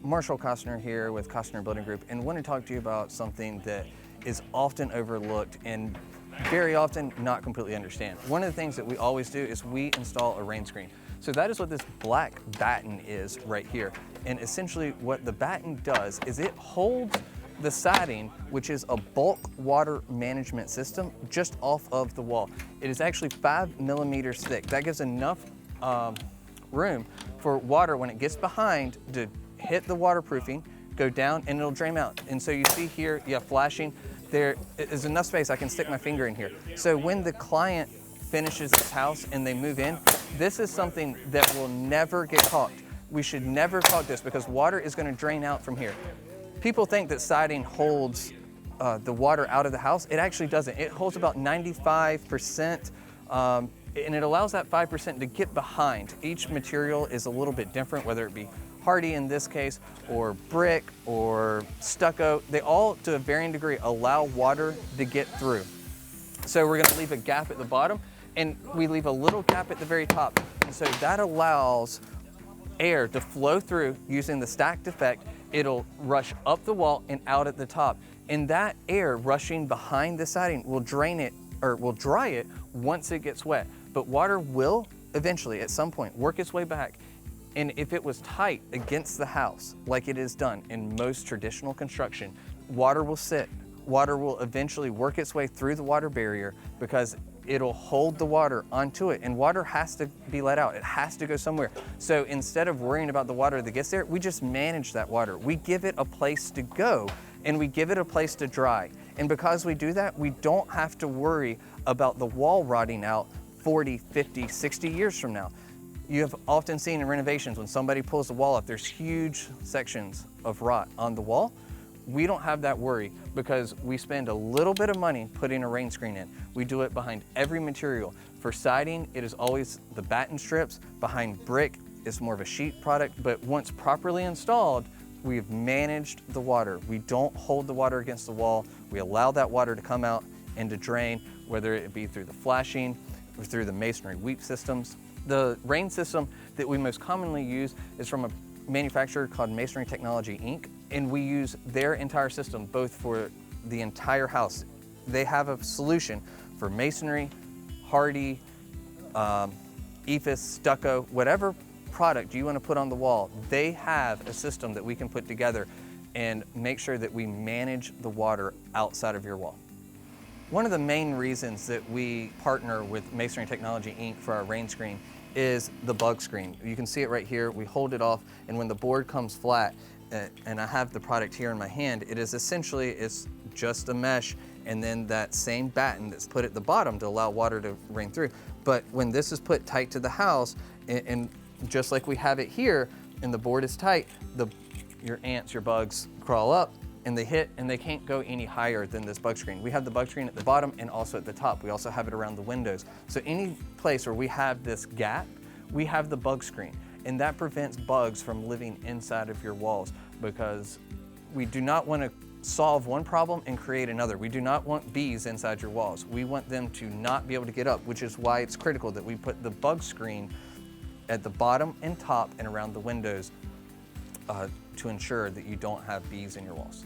Marshall Costner here with Costner Building Group, and want to talk to you about something that is often overlooked and very often not completely understand. One of the things that we always do is we install a rain screen. So that is what this black batten is right here. And essentially what the batten does is it holds the siding, which is a bulk water management system, just off of the wall. It is actually 5 millimeters thick. That gives enough room for water when it gets behind to hit the waterproofing, go down, and it'll drain out. And so you see here, you have flashing. There is enough space I can stick my finger in here. So when the client finishes this house and they move in, this is something that will never get caulked. We should never caulk this because water is going to drain out from here. People think that siding holds the water out of the house. It actually doesn't. It holds about 95%, and it allows that 5% to get behind. Each material is a little bit different, whether it be hardy in this case, or brick, or stucco. They all, to a varying degree, allow water to get through. So we're going to leave a gap at the bottom, and we leave a little gap at the very top. And so that allows air to flow through using the stacked effect. It'll rush up the wall and out at the top. And that air rushing behind the siding will drain it, or will dry it once it gets wet. But water will eventually, at some point, work its way back. And if it was tight against the house, like it is done in most traditional construction, water will sit. Water will eventually work its way through the water barrier because it'll hold the water onto it, and water has to be let out. It has to go somewhere. So instead of worrying about the water that gets there, we just manage that water. We give it a place to go, and we give it a place to dry. And because we do that, we don't have to worry about the wall rotting out 40, 50, 60 years from now. You have often seen in renovations when somebody pulls the wall up, there's huge sections of rot on the wall. We don't have that worry because we spend a little bit of money putting a rain screen in. We do it behind every material. For siding, it is always the batten strips. Behind brick, it's more of a sheet product, but once properly installed, we've managed the water. We don't hold the water against the wall. We allow that water to come out and to drain, whether it be through the flashing or through the masonry weep systems. The rain system that we most commonly use is from a manufacturer called Masonry Technology, Inc. And we use their entire system, both for the entire house. They have a solution for masonry, hardy, ephes, stucco, whatever product you want to put on the wall. They have a system that we can put together and make sure that we manage the water outside of your wall. One of the main reasons that we partner with Masonry Technology, Inc. for our rain screen is the bug screen. You can see it right here. We hold it off, and when the board comes flat, and I have the product here in my hand, it is essentially, it's just a mesh and then that same batten that's put at the bottom to allow water to rain through. But when this is put tight to the house, and just like we have it here, and the board is tight, your ants, your bugs crawl up and they hit, and they can't go any higher than this bug screen. We have the bug screen at the bottom and also at the top. We also have it around the windows. So any place where we have this gap, we have the bug screen. And that prevents bugs from living inside of your walls, because we do not want to solve one problem and create another. We do not want bees inside your walls. We want them to not be able to get up, which is why it's critical that we put the bug screen at the bottom and top and around the windows to ensure that you don't have bees in your walls.